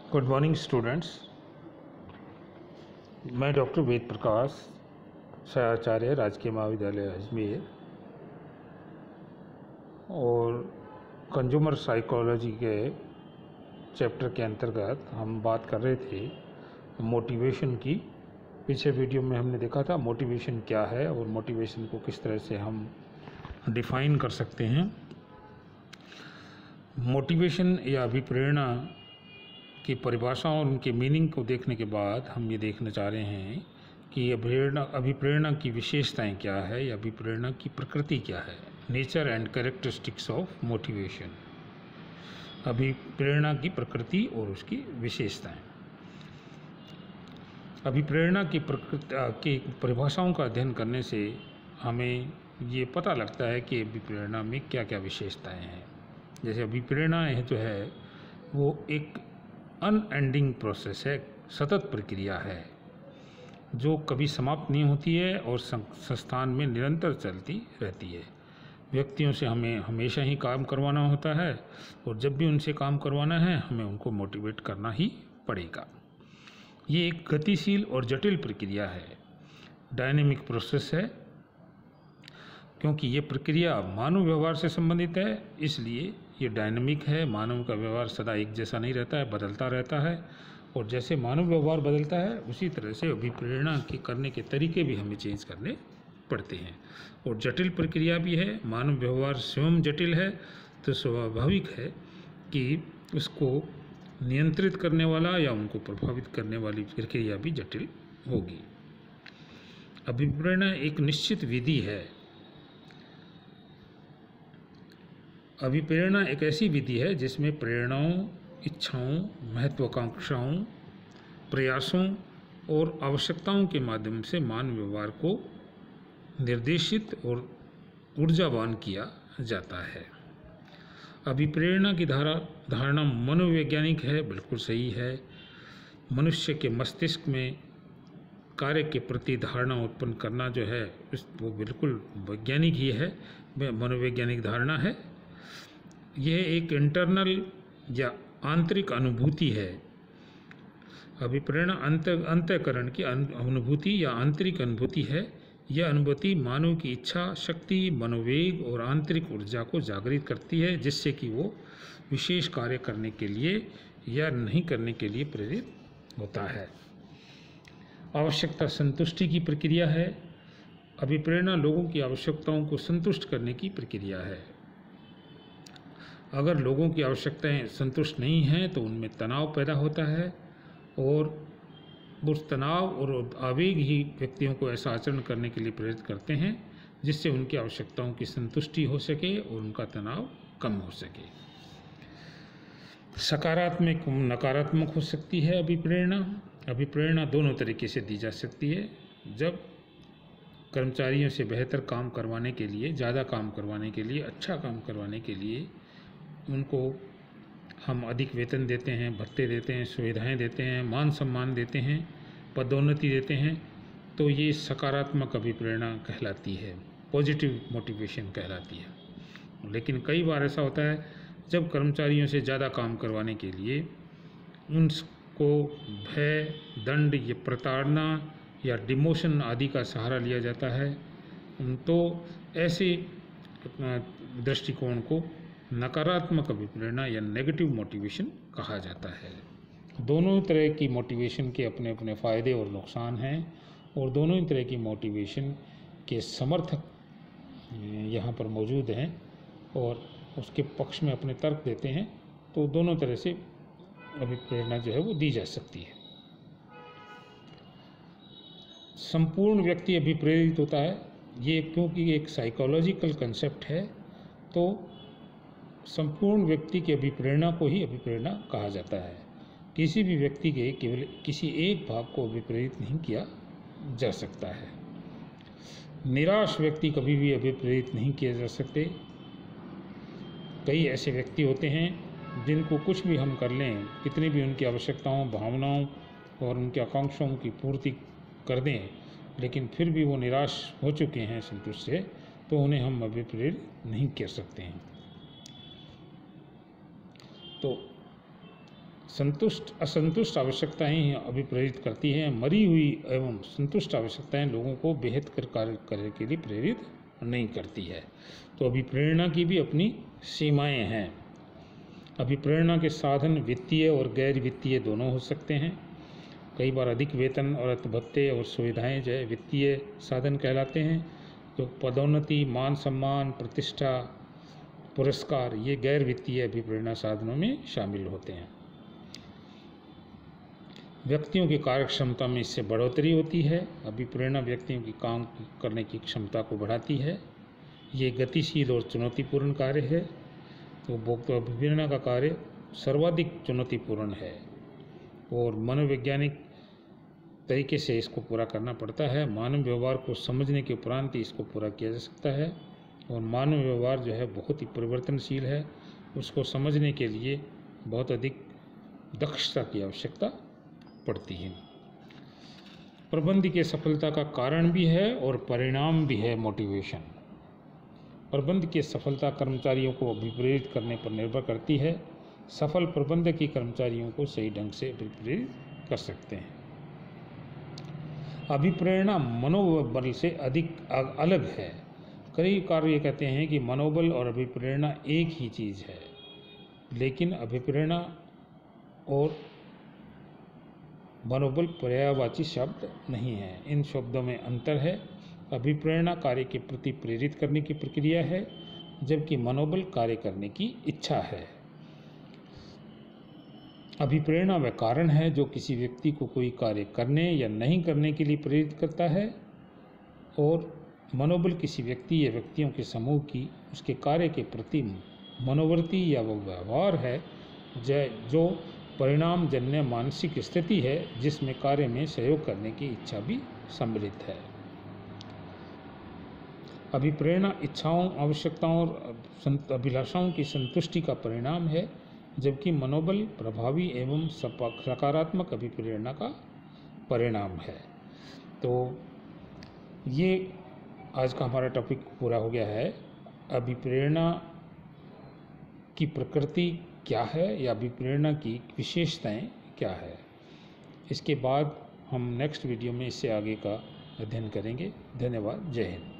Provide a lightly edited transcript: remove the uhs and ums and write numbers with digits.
Good morning students. मैं doctor Ved Prakash, सहाचार्य, राजकीय महाविद्यालय अजमेर, और कंज्यूमर साइकोलॉजी के चैप्टर के अंतर्गत हम बात कर रहे थे मोटिवेशन की। पिछले वीडियो में हमने देखा था मोटिवेशन क्या है और मोटिवेशन को किस तरह से हम डिफ़ाइन कर सकते हैं। मोटिवेशन या अभिप्रेरणा की परिभाषा और उनके मीनिंग को देखने के बाद हम ये देखना चाह रहे हैं कि अभिप्रेरणा की विशेषताएं क्या है या अभिप्रेरणा की प्रकृति क्या है। Nature and characteristics of motivation, अभिप्रेरणा की प्रकृति और उसकी विशेषताएं। अभिप्रेरणा की प्रकृति की परिभाषाओं का अध्ययन करने से हमें ये पता लगता है कि अभिप्रेरणा में क्या क्या विशेषताएं हैं। जैसे अभिप्रेरणा जो है वो एक अनएंडिंग प्रोसेस है, सतत प्रक्रिया है जो कभी समाप्त नहीं होती है और संस्थान में निरंतर चलती रहती है। व्यक्तियों से हमें हमेशा ही काम करवाना होता है और जब भी उनसे काम करवाना है हमें उनको मोटिवेट करना ही पड़ेगा। ये एक गतिशील और जटिल प्रक्रिया है, डायनेमिक प्रोसेस है। क्योंकि ये प्रक्रिया मानव व्यवहार से संबंधित है इसलिए ये डायनामिक है। मानव का व्यवहार सदा एक जैसा नहीं रहता है, बदलता रहता है, और जैसे मानव व्यवहार बदलता है उसी तरह से अभिप्रेरणा के करने के तरीके भी हमें चेंज करने पड़ते हैं। और जटिल प्रक्रिया भी है, मानव व्यवहार स्वयं जटिल है, तो स्वाभाविक है कि उसको नियंत्रित करने वाला या उनको प्रभावित करने वाली प्रक्रिया भी जटिल होगी। अभिप्रेरणा एक निश्चित विधि है। अभिप्रेरणा एक ऐसी विधि है जिसमें प्रेरणाओं, इच्छाओं, महत्वाकांक्षाओं, प्रयासों और आवश्यकताओं के माध्यम से मानव व्यवहार को निर्देशित और ऊर्जावान किया जाता है। अभिप्रेरणा की धारणा मनोवैज्ञानिक है, बिल्कुल सही है। मनुष्य के मस्तिष्क में कार्य के प्रति धारणा उत्पन्न करना जो है वो बिल्कुल वैज्ञानिक ही है, मनोवैज्ञानिक धारणा है। यह एक इंटरनल या आंतरिक अनुभूति है। अभिप्रेरणा अंतःकरण की अनुभूति या आंतरिक अनुभूति है। यह अनुभूति मानव की इच्छा शक्ति, मनोवेग और आंतरिक ऊर्जा को जागृत करती है जिससे कि वो विशेष कार्य करने के लिए या नहीं करने के लिए प्रेरित होता है। आवश्यकता संतुष्टि की प्रक्रिया है। अभिप्रेरणा लोगों की आवश्यकताओं को संतुष्ट करने की प्रक्रिया है। अगर लोगों की आवश्यकताएं संतुष्ट नहीं हैं तो उनमें तनाव पैदा होता है और उस तनाव और आवेग ही व्यक्तियों को ऐसा आचरण करने के लिए प्रेरित करते हैं जिससे उनकी आवश्यकताओं की संतुष्टि हो सके और उनका तनाव कम हो सके। सकारात्मक नकारात्मक हो सकती है अभिप्रेरणा। अभिप्रेरणा दोनों तरीके से दी जा सकती है। जब कर्मचारियों से बेहतर काम करवाने के लिए, ज़्यादा काम करवाने के लिए, अच्छा काम करवाने के लिए उनको हम अधिक वेतन देते हैं, भत्ते देते हैं, सुविधाएं देते हैं, मान सम्मान देते हैं, पदोन्नति देते हैं, तो ये सकारात्मक अभिप्रेरणा कहलाती है, पॉजिटिव मोटिवेशन कहलाती है। लेकिन कई बार ऐसा होता है जब कर्मचारियों से ज़्यादा काम करवाने के लिए उनको भय, दंड या प्रताड़ना या डिमोशन आदि का सहारा लिया जाता है, तो ऐसे दृष्टिकोण को नकारात्मक अभिप्रेरणा या नेगेटिव मोटिवेशन कहा जाता है। दोनों तरह की मोटिवेशन के अपने अपने फ़ायदे और नुकसान हैं और दोनों ही तरह की मोटिवेशन के समर्थक यहाँ पर मौजूद हैं और उसके पक्ष में अपने तर्क देते हैं। तो दोनों तरह से अभिप्रेरणा जो है वो दी जा सकती है। संपूर्ण व्यक्ति अभिप्रेरित होता है, ये क्योंकि एक साइकोलॉजिकल कंसेप्ट है तो संपूर्ण व्यक्ति की अभिप्रेरणा को ही अभिप्रेरणा कहा जाता है। किसी भी व्यक्ति के केवल किसी एक भाग को अभिप्रेरित नहीं किया जा सकता है। निराश व्यक्ति कभी भी अभिप्रेरित नहीं किए जा सकते। कई ऐसे व्यक्ति होते हैं जिनको कुछ भी हम कर लें, कितनी भी उनकी आवश्यकताओं, भावनाओं और उनकी आकांक्षाओं की पूर्ति कर दें, लेकिन फिर भी वो निराश हो चुके हैं संतुष्ट से, तो उन्हें हम अभिप्रेरित नहीं कर सकते हैं। तो असंतुष्ट आवश्यकताएं ही अभिप्रेरित करती हैं। मरी हुई एवं संतुष्ट आवश्यकताएं लोगों को बेहद कार्य करने के लिए प्रेरित नहीं करती है। तो अभिप्रेरणा की भी अपनी सीमाएं हैं। अभिप्रेरणा के साधन वित्तीय और गैर वित्तीय दोनों हो सकते हैं। कई बार अधिक वेतन और भत्ते और सुविधाएं जो है वित्तीय साधन कहलाते हैं। तो पदोन्नति, मान सम्मान, प्रतिष्ठा, पुरस्कार, ये गैर वित्तीय अभिप्रेरणा साधनों में शामिल होते हैं। व्यक्तियों की कार्य क्षमता में इससे बढ़ोतरी होती है। अभिप्रेरणा व्यक्तियों की काम करने की क्षमता को बढ़ाती है। ये गतिशील और चुनौतीपूर्ण कार्य है। तो अभिप्रेरणा का कार्य सर्वाधिक चुनौतीपूर्ण है और मनोवैज्ञानिक तरीके से इसको पूरा करना पड़ता है। मानव व्यवहार को समझने के उपरांत ही इसको पूरा किया जा सकता है और मानव व्यवहार जो है बहुत ही परिवर्तनशील है। उसको समझने के लिए बहुत अधिक दक्षता की आवश्यकता पड़ती है। प्रबंध की सफलता का कारण भी है और परिणाम भी है मोटिवेशन। प्रबंध की सफलता कर्मचारियों को अभिप्रेरित करने पर निर्भर करती है। सफल प्रबंधक ही कर्मचारियों को सही ढंग से अभिप्रेरित कर सकते हैं। अभिप्रेरणा मनोबल से अधिक अलग है। कई कार्य कहते हैं कि मनोबल और अभिप्रेरणा एक ही चीज़ है, लेकिन अभिप्रेरणा और मनोबल पर्यायवाची शब्द नहीं है। इन शब्दों में अंतर है। अभिप्रेरणा कार्य के प्रति प्रेरित करने की प्रक्रिया है, जबकि मनोबल कार्य करने की इच्छा है। अभिप्रेरणा वह कारण है जो किसी व्यक्ति को कोई कार्य करने या नहीं करने के लिए प्रेरित करता है और मनोबल किसी व्यक्ति या व्यक्तियों के समूह की उसके कार्य के प्रति मनोवृत्ति या वो व्यवहार है जो परिणाम जन्य मानसिक स्थिति है जिसमें कार्य में सहयोग करने की इच्छा भी सम्मिलित है। अभिप्रेरणा इच्छाओं, आवश्यकताओं और अभिलाषाओं की संतुष्टि का परिणाम है, जबकि मनोबल प्रभावी एवं सकारात्मक अभिप्रेरणा का परिणाम है। तो ये आज का हमारा टॉपिक पूरा हो गया है। अभिप्रेरणा की प्रकृति क्या है या अभिप्रेरणा की विशेषताएं क्या है। इसके बाद हम नेक्स्ट वीडियो में इससे आगे का अध्ययन करेंगे। धन्यवाद। जय हिंद।